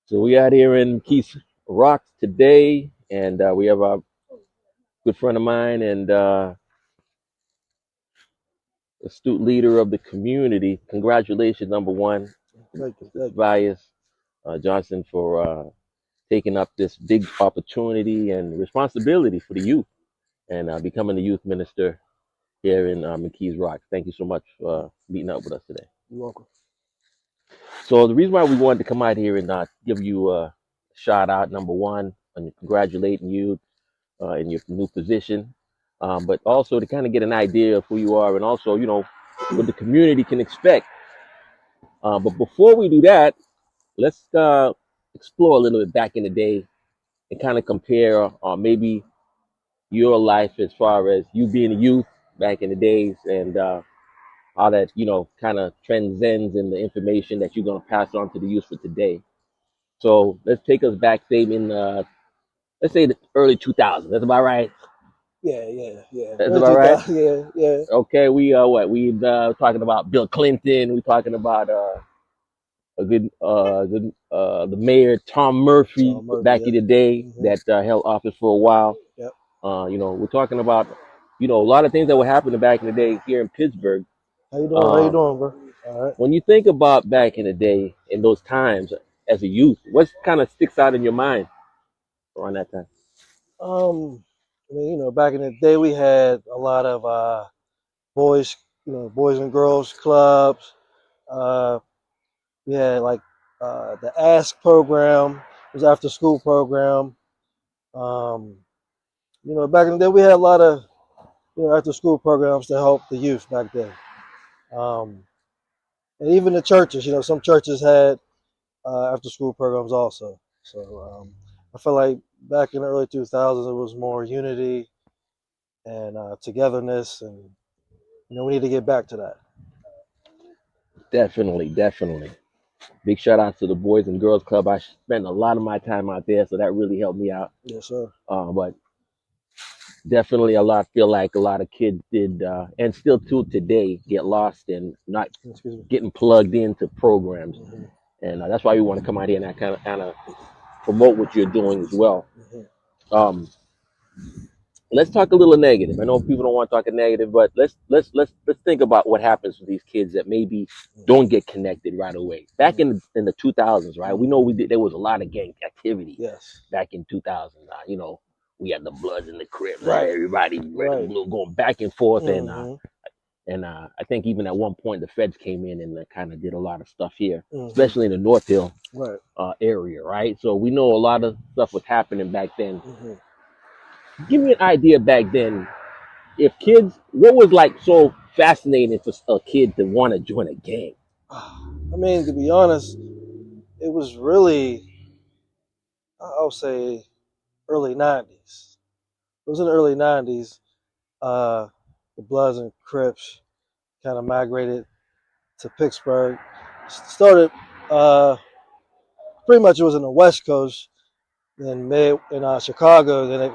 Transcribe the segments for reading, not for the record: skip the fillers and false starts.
So we out here in McKees Rocks today, and we have a good friend of mine and astute leader of the community. Congratulations, number one, Thank you, Mr. thank you. Tobias Johnson, for taking up this big opportunity and responsibility for the youth and becoming the youth minister here in McKees Rocks. Thank you so much for meeting up with us today. You're welcome. So the reason why we wanted to come out here and give you a shout out, number one, and congratulating you in your new position, but also to kind of get an idea of who you are and also, what the community can expect. But before we do that, let's explore a little bit back in the day and kind of compare maybe your life as far as you being a youth back in the days and how that, kind of transcends in the information that you're going to pass on to the youth for today. So let's take us back, say, in, let's say the early 2000s. That's about right. Yeah. That's Early about right. 2000, yeah. Okay, we what we talking about Bill Clinton. We talking about a the mayor Tom Murphy Tom Murphy, back yep. in the day Hmm. that held office for a while. Yep. We're talking about a lot of things that were happening back in the day here in Pittsburgh. How you doing? How you Um, doing, bro? All right. when you think about back in the day in those times as a youth, what kind of sticks out in your mind around that time? Back in the day, we had a lot of boys, boys and girls clubs. Uh, we had like the Ask program, it was after school program. Um, Back in the day, we had a lot of after school programs to help the youth back then. Um, and even the churches, some churches had after school programs also. So I feel like back in the early 2000s, it was more unity and togetherness, and we need to get back to that. Definitely, definitely. Big shout out to the Boys and Girls Club. I spent a lot of my time out there, so that really helped me out. Yes, sir. But definitely feel like a lot of kids did, and still to today, get lost and not Excuse me. getting plugged into programs. Hmm. And that's why we want to come out here and kind of promote what you're doing as well. Hmm. Um, let's talk a little negative. I know people don't want to talk negative, but let's think about what happens with these kids that maybe don't get connected right away. Back in the 2000s, right? We know there was a lot of gang activity Yes. back in 2000. We had the Bloods and the Crips, Right. everybody red and Right. blue going back and forth, Hmm. and I think even at one point the feds came in and kind of did a lot of stuff here, Hmm. especially in the North Hill Right. area, right? So we know a lot of stuff was happening back then. Hmm. Give me an idea back then if kids, what was like so fascinating for a kid to want to join a gang? I mean, to be honest, it was really, I'll say, early 90s. It was in the early 90s. Uh, the Bloods and Crips kind of migrated to Pittsburgh. Started pretty much, it was in the West Coast, then made in Chicago. Then it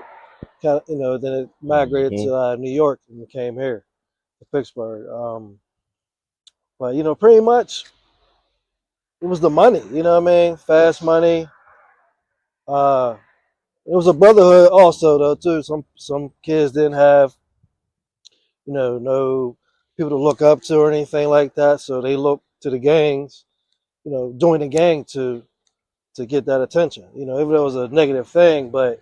then it migrated Hmm. to New York and came here to Pittsburgh. But pretty much it was the money. You know what I mean? Fast money. Uh, it was a brotherhood also though too. Some kids didn't have no people to look up to or anything like that, so they looked to the gangs. Join the gang to get that attention. Even though it was a negative thing, but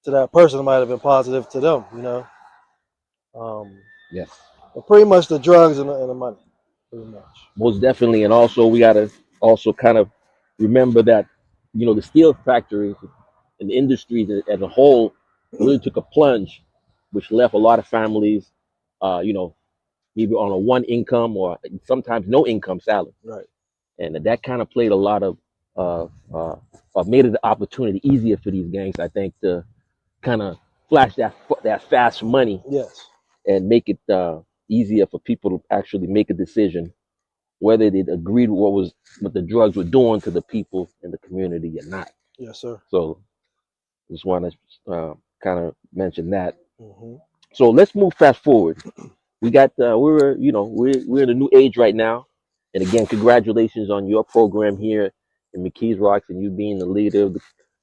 to that person, it might have been positive to them. Um, Yes, but pretty much the drugs and the money, pretty much. most definitely. And also, we got to also kind of remember that, the steel factories and the industries as a whole really took a plunge, which left a lot of families, uh, you know, maybe on a one income or sometimes no income salary. Right. And that kind of played a lot of, uh, uh, made it the opportunity easier for these gangs, I think, to kind of flash that fast money Yes. and make it easier for people to actually make a decision whether they agreed with what the drugs were doing to the people in the community or not. Yes, sir. So just want to kind of mention that. Hmm. So let's move fast forward. We got we're in a new age right now, and again, congratulations on your program here in McKees Rocks and you being the leader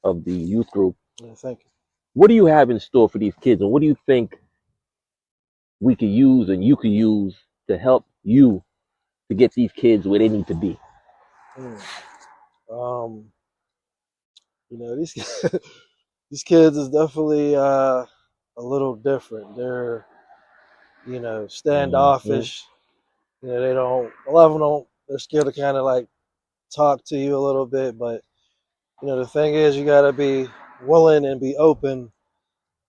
of the youth group. Yeah, thank you. What do you have in store for these kids, and what do you think we could use and you could use to help you to get these kids where they need to be? Mm. These these kids is definitely a little different. They're Hmm. standoffish. They don't. A lot of them don't. They're scared to kind of like talk to you a little bit. But the thing is, you got to be willing and be open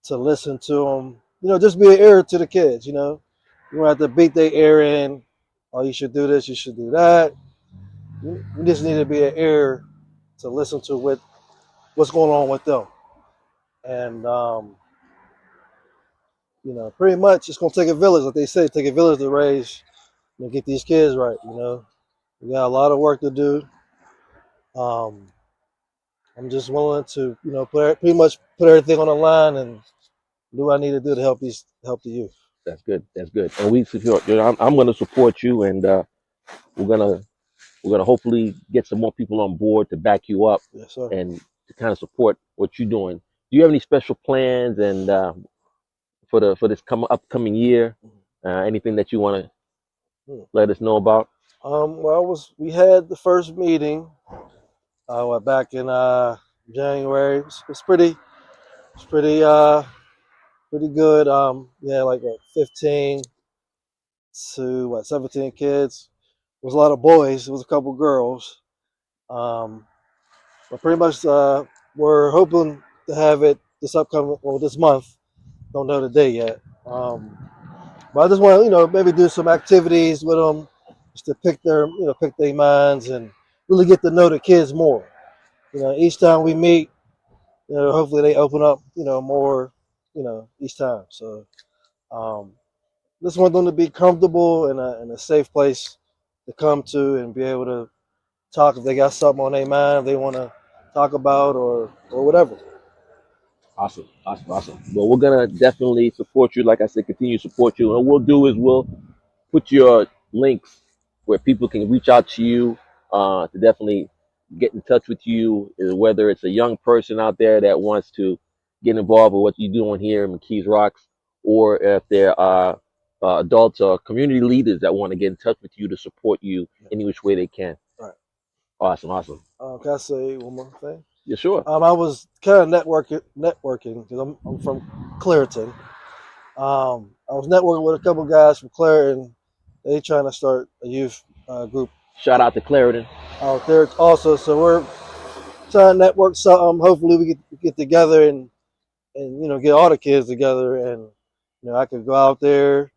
to listen to them. Just be an ear to the kids. You don't have to beat their ear in. Oh, you should do this. You should do that. You just need to be an ear to listen to what's going on with them. And pretty much it's gonna take a village, like they say, take a village to raise get these kids right. We got a lot of work to do. Um, I'm just willing to, pretty much put everything on the line and do what I need to do to help the youth. That's good. That's good. And we support. I'm going to support you, and we're gonna hopefully get some more people on board to back you up Yes, sir. and to kind of support what you're doing. Do you have any special plans and for this upcoming year? Anything that you want to Hmm. let us know about? Well, we had the first meeting back in January. It's pretty good. Yeah, like 15 to 17 kids. It was a lot of boys. It was a couple girls. Um, but pretty much we're hoping to have it this month. Don't know the day yet. But I just want to maybe do some activities with them, just to pick their minds and really get to know the kids more. Each time we meet, hopefully they open up more, each time. So um, just want them to be comfortable in a safe place to come to and be able to talk if they got something on their mind, if they want to talk about or whatever. Awesome, awesome, awesome. Well, we're gonna definitely support you. Like I said, continue to support you. And what we'll do is we'll put your links where people can reach out to you to definitely get in touch with you, whether it's a young person out there that wants to get involved with what you're doing here in McKees Rocks, or if there are adults or community leaders that want to get in touch with you to support you Yeah. any which way they can. All right. Awesome, awesome. Can I say one more thing? Yeah, sure. I was kind of networking because I'm from Clareton. I was networking with a couple guys from Clareton. They trying to start a youth group Shout out to Clarendon. out there also. So we're trying to network something. Hopefully we get together and get all the kids together and I could go out there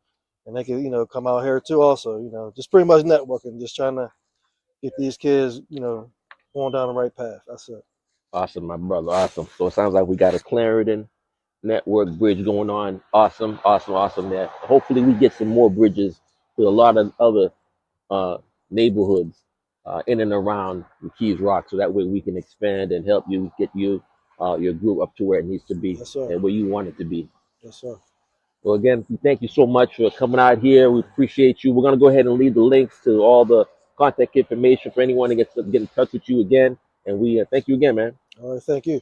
and they could come out here too also. Just pretty much networking, just trying to get these kids going down the right path. That's it. Awesome, my brother. Awesome. So it sounds like we got a Clarendon network bridge going on. Awesome, awesome, awesome. That hopefully we get some more bridges with a lot of other uh, neighborhoods in and around the Keys Rock, so that way we can expand and help you get your group up to where it needs to be Yes, sir. and where you want it to be. Yes, sir. Well, again, we thank you so much for coming out here. We appreciate you. We're gonna go ahead and leave the links to all the contact information for anyone to get in touch with you again. And we thank you again, man. All right. Thank you.